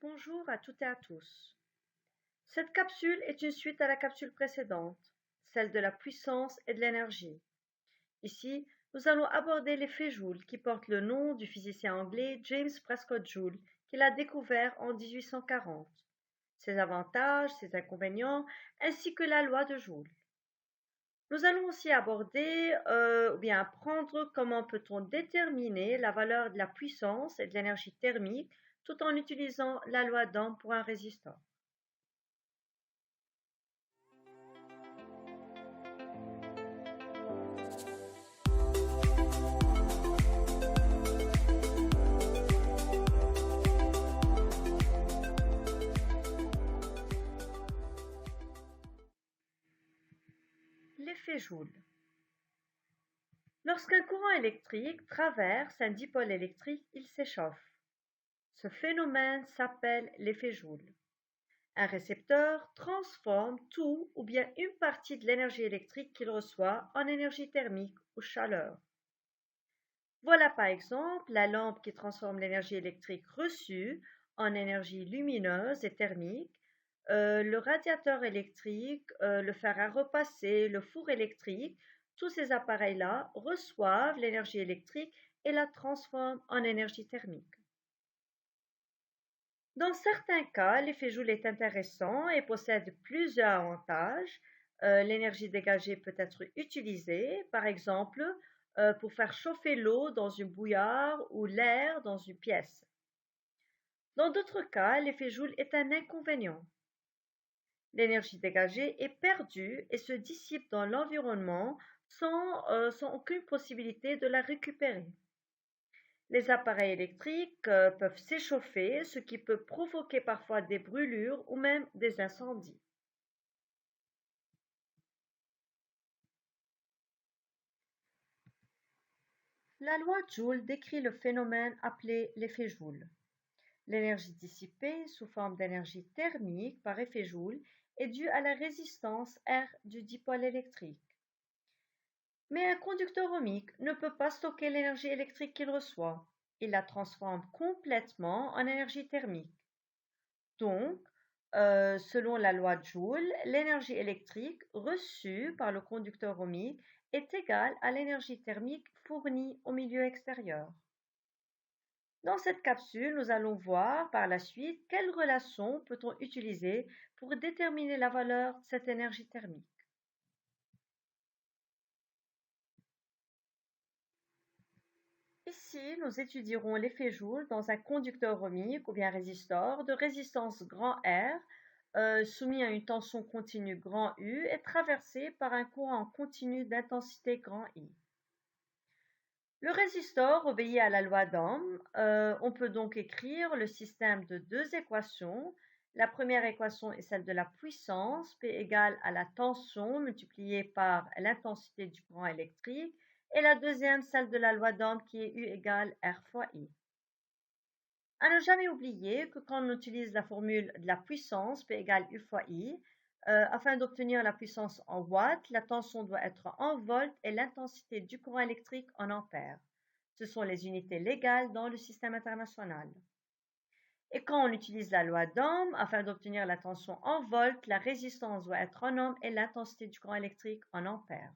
Bonjour à toutes et à tous. Cette capsule est une suite à la capsule précédente, celle de la puissance et de l'énergie. Ici, nous allons aborder l'effet Joule qui porte le nom du physicien anglais James Prescott Joule qui l'a découvert en 1840, ses avantages, ses inconvénients, ainsi que la loi de Joule. Nous allons aussi aborder ou bien apprendre comment peut-on déterminer la valeur de la puissance et de l'énergie thermique tout en utilisant la loi d'Ohm pour un résistor. L'effet Joule. Lorsqu'un courant électrique traverse un dipôle électrique, il s'échauffe. Ce phénomène s'appelle l'effet Joule. Un récepteur transforme tout ou bien une partie de l'énergie électrique qu'il reçoit en énergie thermique ou chaleur. Voilà par exemple la lampe qui transforme l'énergie électrique reçue en énergie lumineuse et thermique, le radiateur électrique, le fer à repasser, le four électrique, tous ces appareils-là reçoivent l'énergie électrique et la transforment en énergie thermique. Dans certains cas, l'effet Joule est intéressant et possède plusieurs avantages. L'énergie dégagée peut être utilisée, par exemple, pour faire chauffer l'eau dans une bouilloire ou l'air dans une pièce. Dans d'autres cas, l'effet Joule est un inconvénient. L'énergie dégagée est perdue et se dissipe dans l'environnement sans aucune possibilité de la récupérer. Les appareils électriques peuvent s'échauffer, ce qui peut provoquer parfois des brûlures ou même des incendies. La loi Joule décrit le phénomène appelé l'effet Joule. L'énergie dissipée sous forme d'énergie thermique par effet Joule est due à la résistance R du dipôle électrique. Mais un conducteur ohmique ne peut pas stocker l'énergie électrique qu'il reçoit. Il la transforme complètement en énergie thermique. Donc, selon la loi de Joule, l'énergie électrique reçue par le conducteur ohmique est égale à l'énergie thermique fournie au milieu extérieur. Dans cette capsule, nous allons voir par la suite quelle relation peut-on utiliser pour déterminer la valeur de cette énergie thermique. Ici, nous étudierons l'effet Joule dans un conducteur ohmique ou bien résistor de résistance grand R soumis à une tension continue grand U et traversé par un courant continu d'intensité grand I. Le résistor obéit à la loi d'Ohm. On peut donc écrire le système de deux équations. La première équation est celle de la puissance, P égale à la tension multipliée par l'intensité du courant électrique, et la deuxième, celle de la loi d'Ohm, qui est U égale R fois I. À ne jamais oublier que quand on utilise la formule de la puissance, P égale U fois I, afin d'obtenir la puissance en watts, la tension doit être en volts et l'intensité du courant électrique en ampères. Ce sont les unités légales dans le système international. Et quand on utilise la loi d'Ohm, afin d'obtenir la tension en volts, la résistance doit être en ohms et l'intensité du courant électrique en ampères.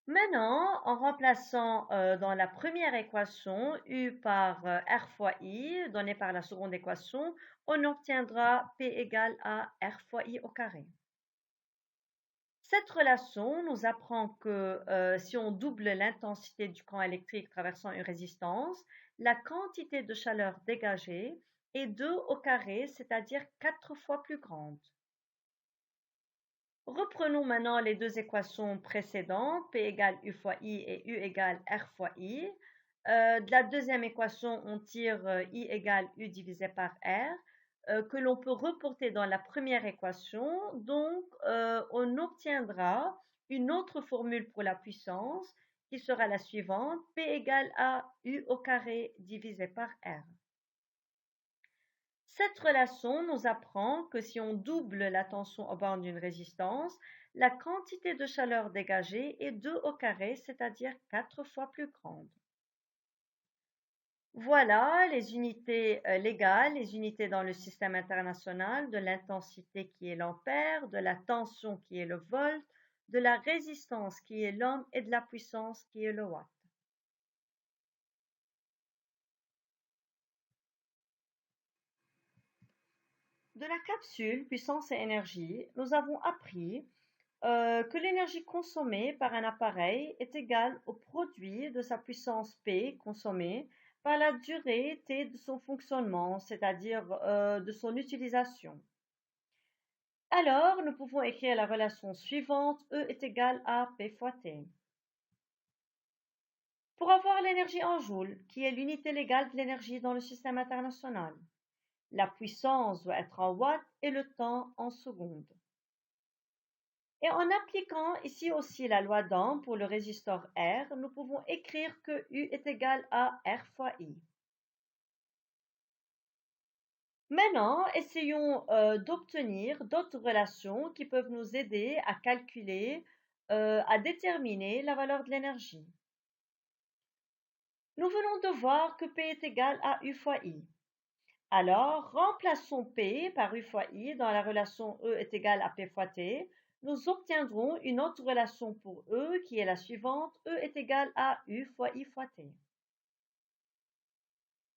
Maintenant, en remplaçant dans la première équation U par R fois I, donnée par la seconde équation, on obtiendra P égale à R fois I au carré. Cette relation nous apprend que si on double l'intensité du courant électrique traversant une résistance, la quantité de chaleur dégagée est 2 au carré, c'est-à-dire 4 fois plus grande. Reprenons maintenant les deux équations précédentes, P égale U fois I et U égale R fois I. De la deuxième équation, on tire I égale U divisé par R, que l'on peut reporter dans la première équation. Donc, on obtiendra une autre formule pour la puissance qui sera la suivante, P égale à U au carré divisé par R. Cette relation nous apprend que si on double la tension aux bornes d'une résistance, la quantité de chaleur dégagée est 2 au carré, c'est-à-dire 4 fois plus grande. Voilà les unités légales, les unités dans le système international de l'intensité qui est l'ampère, de la tension qui est le volt, de la résistance qui est l'ohm et de la puissance qui est le watt. De la capsule puissance et énergie, nous avons appris que l'énergie consommée par un appareil est égale au produit de sa puissance P consommée par la durée T de son fonctionnement, c'est-à-dire de son utilisation. Alors, nous pouvons écrire la relation suivante, E est égal à P fois T. Pour avoir l'énergie en joules, qui est l'unité légale de l'énergie dans le système international, la puissance doit être en watts et le temps en secondes. Et en appliquant ici aussi la loi d'Ohm pour le résisteur R, nous pouvons écrire que U est égal à R fois I. Maintenant, essayons d'obtenir d'autres relations qui peuvent nous aider à calculer, à déterminer la valeur de l'énergie. Nous venons de voir que P est égal à U fois I. Alors, remplaçons P par U fois I dans la relation E est égal à P fois T. Nous obtiendrons une autre relation pour E qui est la suivante. E est égal à U fois I fois T.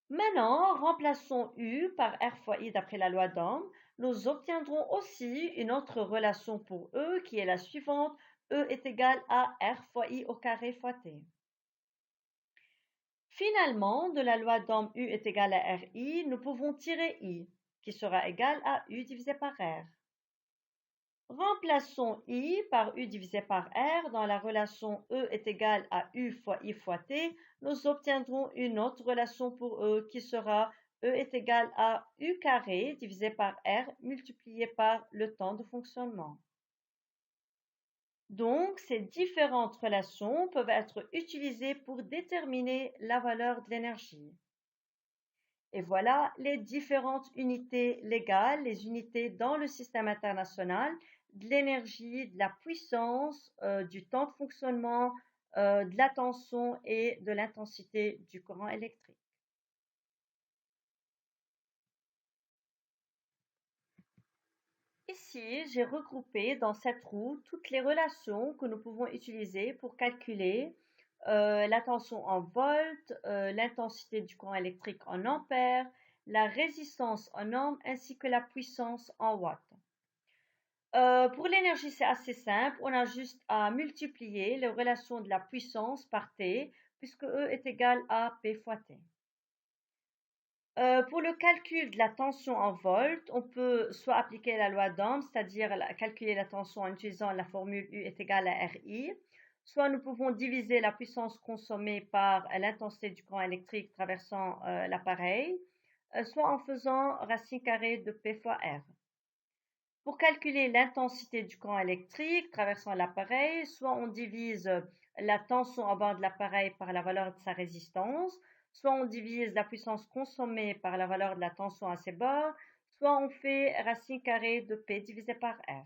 Maintenant, remplaçons U par R fois I d'après la loi d'Ohm. Nous obtiendrons aussi une autre relation pour E qui est la suivante. E est égal à R fois I au carré fois T. Finalement, de la loi d'Ohm U est égal à RI, nous pouvons tirer I, qui sera égal à U divisé par R. Remplaçons I par U divisé par R dans la relation E est égal à U fois I fois T. Nous obtiendrons une autre relation pour E qui sera E est égal à U carré divisé par R multiplié par le temps de fonctionnement. Donc, ces différentes relations peuvent être utilisées pour déterminer la valeur de l'énergie. Et voilà les différentes unités légales, les unités dans le système international de l'énergie, de la puissance, du temps de fonctionnement, de la tension et de l'intensité du courant électrique. Ici, j'ai regroupé dans cette roue toutes les relations que nous pouvons utiliser pour calculer la tension en volts, l'intensité du courant électrique en ampères, la résistance en ohms ainsi que la puissance en watts. Pour l'énergie, c'est assez simple. On a juste à multiplier les relations de la puissance par T, puisque E est égal à P fois T. Pour le calcul de la tension en volts, on peut soit appliquer la loi d'Ohm, c'est-à-dire calculer la tension en utilisant la formule U est égale à RI, soit nous pouvons diviser la puissance consommée par l'intensité du courant électrique traversant l'appareil, soit en faisant racine carrée de P fois R. Pour calculer l'intensité du courant électrique traversant l'appareil, soit on divise la tension en bas de l'appareil par la valeur de sa résistance, soit on divise la puissance consommée par la valeur de la tension à ses bords, soit on fait racine carrée de P divisé par R.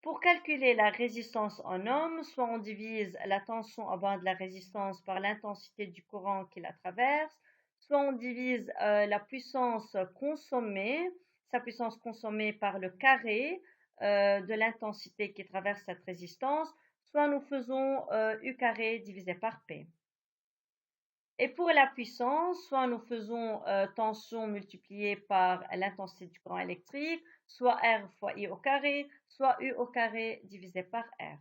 Pour calculer la résistance en ohms, soit on divise la tension en bas de la résistance par l'intensité du courant qui la traverse, soit on divise la puissance consommée, sa puissance consommée par le carré de l'intensité qui traverse cette résistance, soit nous faisons U carré divisé par P. Et pour la puissance, soit nous faisons tension multipliée par l'intensité du courant électrique, soit R fois I au carré, soit U au carré divisé par R.